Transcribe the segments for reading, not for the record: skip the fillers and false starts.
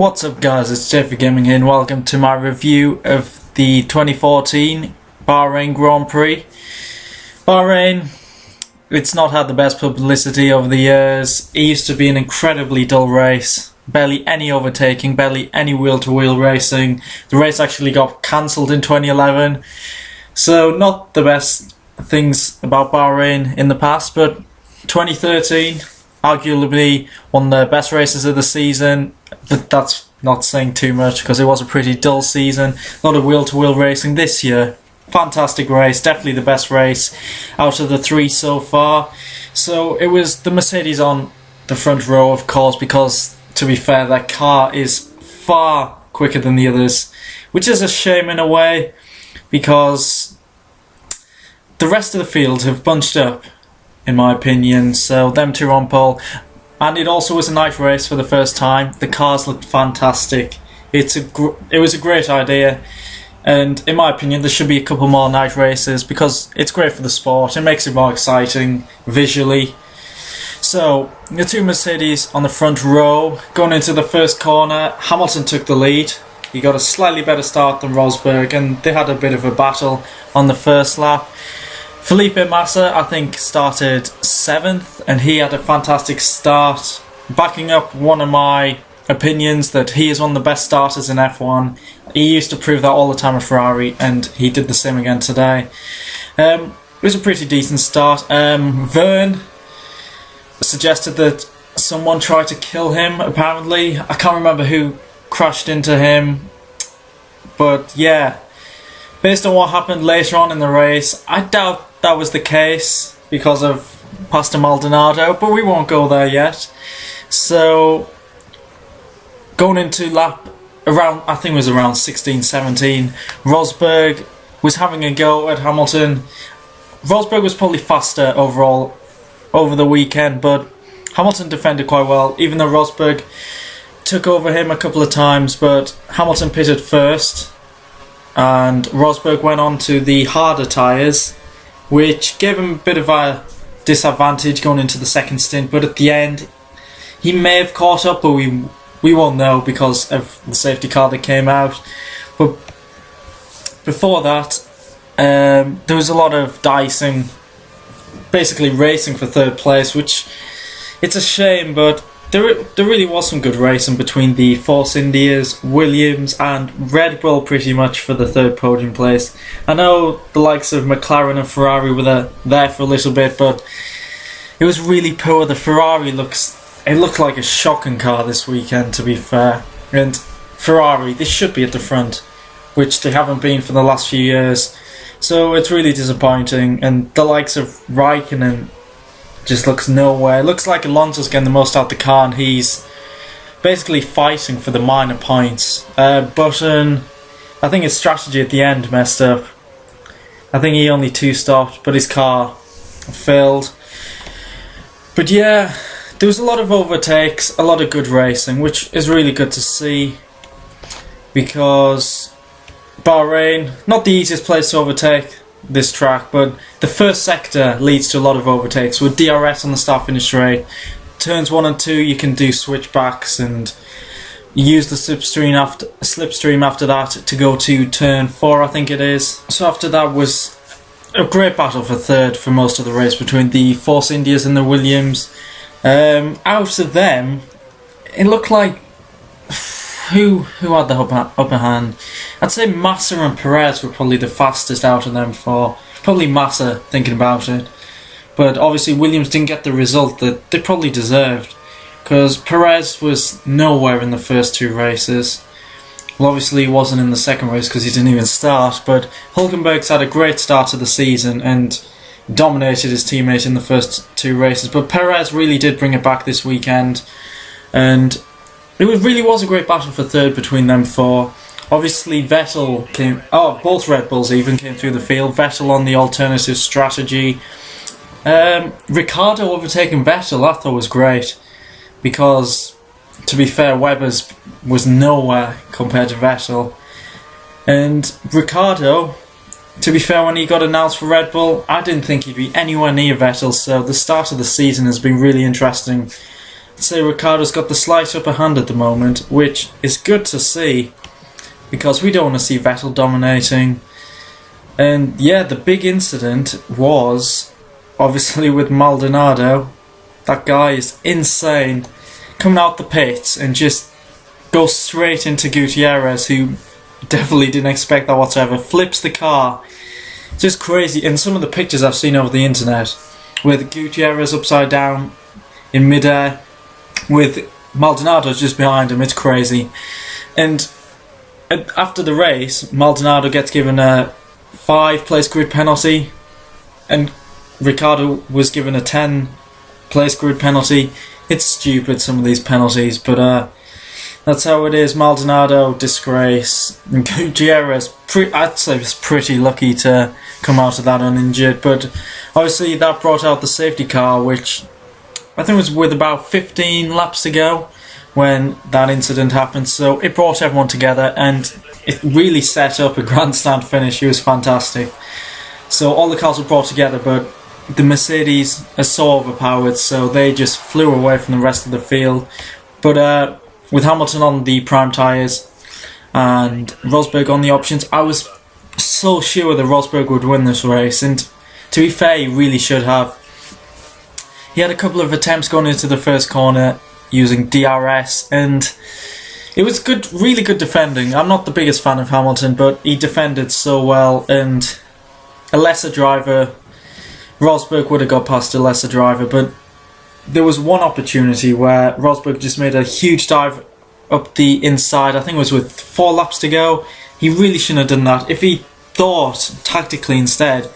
What's up guys, it's JayFerGaming here and welcome to my review of the 2014 Bahrain Grand Prix. Bahrain, it's not had the best publicity over the years. It used to be an incredibly dull race, barely any overtaking, barely any wheel-to-wheel racing. The race actually got cancelled in 2011, so not the best things about Bahrain in the past, but 2013, arguably one of the best races of the season, but that's not saying too much because it was a pretty dull season. A lot of wheel-to-wheel racing this year. Fantastic race, definitely the best race out of the three so far. So it was the Mercedes on the front row, of course, because to be fair, that car is far quicker than the others, which is a shame in a way because the rest of the field have bunched up, in my opinion, so them two on pole. And it also was a night race for the first time. The cars looked fantastic. It was a great idea, and in my opinion there should be a couple more night races because it's great for the sport. It makes it more exciting visually. So the two Mercedes on the front row, going into the first corner, Hamilton took the lead. He got a slightly better start than Rosberg and they had a bit of a battle on the first lap. Felipe Massa, I think, started 7th, and he had a fantastic start, backing up one of my opinions that he is one of the best starters in F1. He used to prove that all the time at Ferrari, and he did the same again today. It was a pretty decent start. Vern suggested that someone tried to kill him, apparently. I can't remember who crashed into him, but yeah. Based on what happened later on in the race, I doubt that was the case because of Pastor Maldonado, but we won't go there yet. So, going into lap around, I think it was around 16-17, Rosberg was having a go at Hamilton. Rosberg was probably faster overall over the weekend, but Hamilton defended quite well, even though Rosberg took over him a couple of times, but Hamilton pitted first. And Rosberg went on to the harder tyres, which gave him a bit of a disadvantage going into the second stint, but at the end he may have caught up, but we won't know because of the safety car that came out. But before that, there was a lot of dicing, basically racing for third place, which it's a shame, but there really was some good racing between the Force Indias, Williams and Red Bull pretty much for the third podium place. I know the likes of McLaren and Ferrari were there for a little bit, but it was really poor. The Ferrari looked like a shocking car this weekend, to be fair. And Ferrari, they should be at the front, which they haven't been for the last few years. So it's really disappointing. And the likes of Raikkonen just looks nowhere. It looks like Alonso's getting the most out of the car and he's basically fighting for the minor points. Button, I think his strategy at the end messed up. I think he only two-stopped, but his car failed. But yeah, there was a lot of overtakes, a lot of good racing, which is really good to see because Bahrain, not the easiest place to overtake this track, but the first sector leads to a lot of overtakes with DRS on the start-finish straight. Turns 1 and 2 you can do switchbacks and use the slipstream after that to go to turn 4, I think it is. So after that was a great battle for third for most of the race between the Force Indias and the Williams. Out of them, it looked like who had the upper hand? I'd say Massa and Perez were probably the fastest out of them four. Probably Massa, thinking about it. But obviously Williams didn't get the result that they probably deserved, because Perez was nowhere in the first two races. Well, obviously he wasn't in the second race because he didn't even start, but Hulkenberg's had a great start to the season and dominated his teammate in the first two races. But Perez really did bring it back this weekend, and it really was a great battle for third between them four. Obviously Vettel came, both Red Bulls even came through the field. Vettel on the alternative strategy. Ricciardo overtaking Vettel, I thought was great, because to be fair, Webber's was nowhere compared to Vettel. And Ricciardo, to be fair, when he got announced for Red Bull, I didn't think he'd be anywhere near Vettel, so the start of the season has been really interesting say Ricciardo's got the slight upper hand at the moment, which is good to see, because we don't want to see Vettel dominating. And yeah, the big incident was obviously with Maldonado. That guy is insane, coming out the pits and just goes straight into Gutierrez, who definitely didn't expect that whatsoever. Flips the car, just crazy. And some of the pictures I've seen over the internet with Gutierrez upside down in midair, with Maldonado just behind him, it's crazy. And after the race, Maldonado gets given a 5-place grid penalty, and Ricciardo was given a 10-place grid penalty. It's stupid, some of these penalties, but that's how it is. Maldonado, disgrace. And Gutierrez, I'd say, was pretty lucky to come out of that uninjured, but obviously that brought out the safety car, which I think was with about 15 laps to go when that incident happened. So it brought everyone together and it really set up a grandstand finish. It was fantastic. So all the cars were brought together, but the Mercedes are so overpowered, so they just flew away from the rest of the field. But with Hamilton on the prime tyres and Rosberg on the options, I was so sure that Rosberg would win this race, and to be fair, he really should have. He had a couple of attempts going into the first corner using DRS, and it was good, really good defending. I'm not the biggest fan of Hamilton, but he defended so well, and a lesser driver, Rosberg would have got past a lesser driver, but there was one opportunity where Rosberg just made a huge dive up the inside. I think it was with 4 laps to go. He really shouldn't have done that. If he thought tactically instead,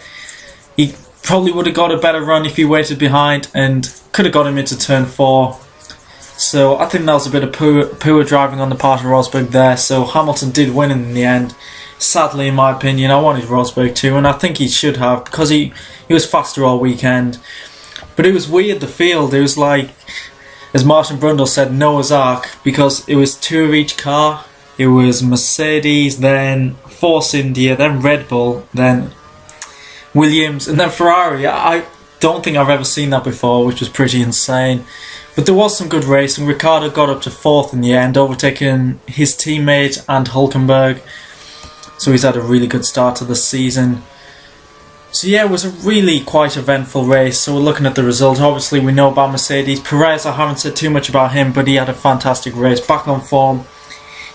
he probably would have got a better run if he waited behind and could have got him into turn 4. So I think that was a bit of poor driving on the part of Rosberg there. So Hamilton did win in the end. Sadly, in my opinion, I wanted Rosberg to, and I think he should have, because he was faster all weekend. But it was weird, the field. It was like, as Martin Brundle said, Noah's Ark, because it was 2 of each car. It was Mercedes, then Force India, then Red Bull, then Williams, and then Ferrari. I don't think I've ever seen that before, which was pretty insane. But there was some good racing. Ricciardo got up to 4th in the end, overtaking his teammate and Hülkenberg. So he's had a really good start to the season. So yeah, it was a really quite eventful race. So we're looking at the result. Obviously we know about Mercedes. Perez, I haven't said too much about him, but he had a fantastic race, back on form.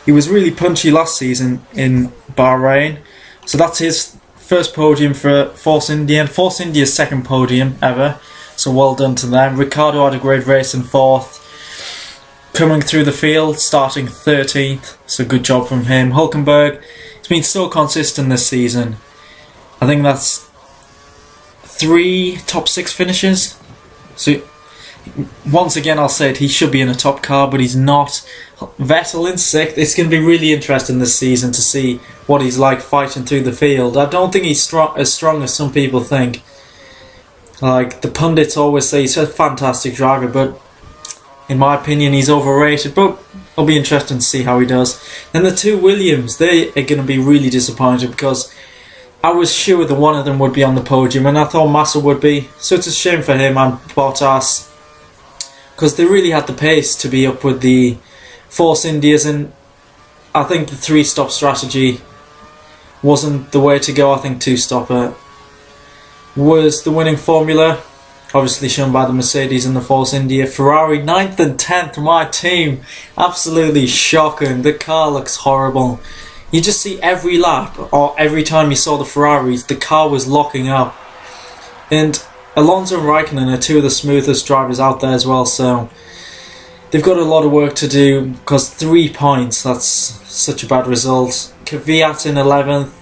He was really punchy last season in Bahrain. So that's his first podium for Force India, and Force India's second podium ever. So well done to them. Ricciardo had a great race in 4th. Coming through the field, starting 13th. So good job from him. Hülkenberg, he's been so consistent this season. I think that's 3 top 6 finishes. So once again I'll say it, he should be in a top car, but he's not. Vettel in 6th. It's going to be really interesting this season to see what he's like fighting through the field. I don't think he's as strong as some people think. Like, the pundits always say he's a fantastic driver, but in my opinion he's overrated. But it'll be interesting to see how he does. And the 2 Williams, they are going to be really disappointed, because I was sure that one of them would be on the podium, and I thought Massa would be. So it's a shame for him and Bottas, because they really had the pace to be up with the Force Indias, and I think the 3-stop strategy wasn't the way to go. I think 2-stopper was the winning formula, obviously shown by the Mercedes and the Force India. Ferrari 9th and 10th, my team, absolutely shocking. The car looks horrible. You just see every lap, or every time you saw the Ferraris, the car was locking up. And Alonso and Raikkonen are 2 of the smoothest drivers out there as well, so they've got a lot of work to do, because 3 points, that's such a bad result. Kvyat in 11th,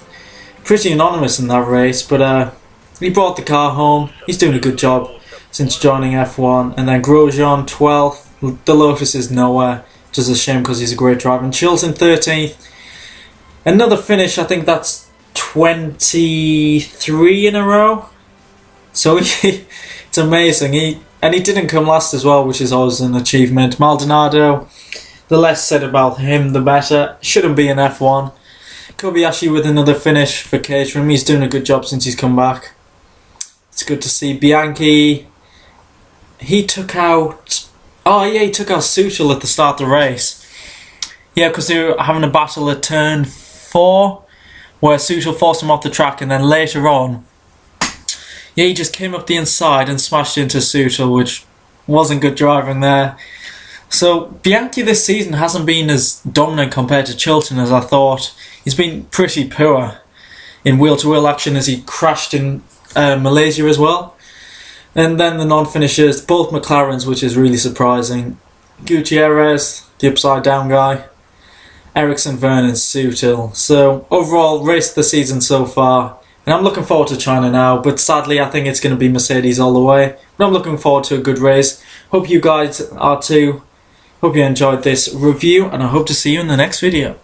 pretty anonymous in that race, but he brought the car home. He's doing a good job since joining F1. And then Grosjean 12th, the Lotus is nowhere, which is a shame because he's a great driver. And Chilton 13th, another finish, I think that's 23 in a row. So it's amazing. He didn't come last as well, which is always an achievement. Maldonado, the less said about him, the better. Shouldn't be in F1. Kobayashi with another finish for Caterham. He's doing a good job since he's come back. It's good to see. Bianchi, he took out Oh yeah, he took out Sutil at the start of the race. Yeah, because they were having a battle at turn 4, where Sutil forced him off the track, and then later on, yeah, he just came up the inside and smashed into Sutil, which wasn't good driving there. So Bianchi this season hasn't been as dominant compared to Chilton as I thought. He's been pretty poor in wheel-to-wheel action as he crashed in Malaysia as well. And then the non-finishers, both McLarens, which is really surprising. Gutierrez, the upside down guy. Ericsson, Vernon, Sutil. So overall, race of the season so far. And I'm looking forward to China now, but sadly I think it's going to be Mercedes all the way. But I'm looking forward to a good race. Hope you guys are too. Hope you enjoyed this review, and I hope to see you in the next video.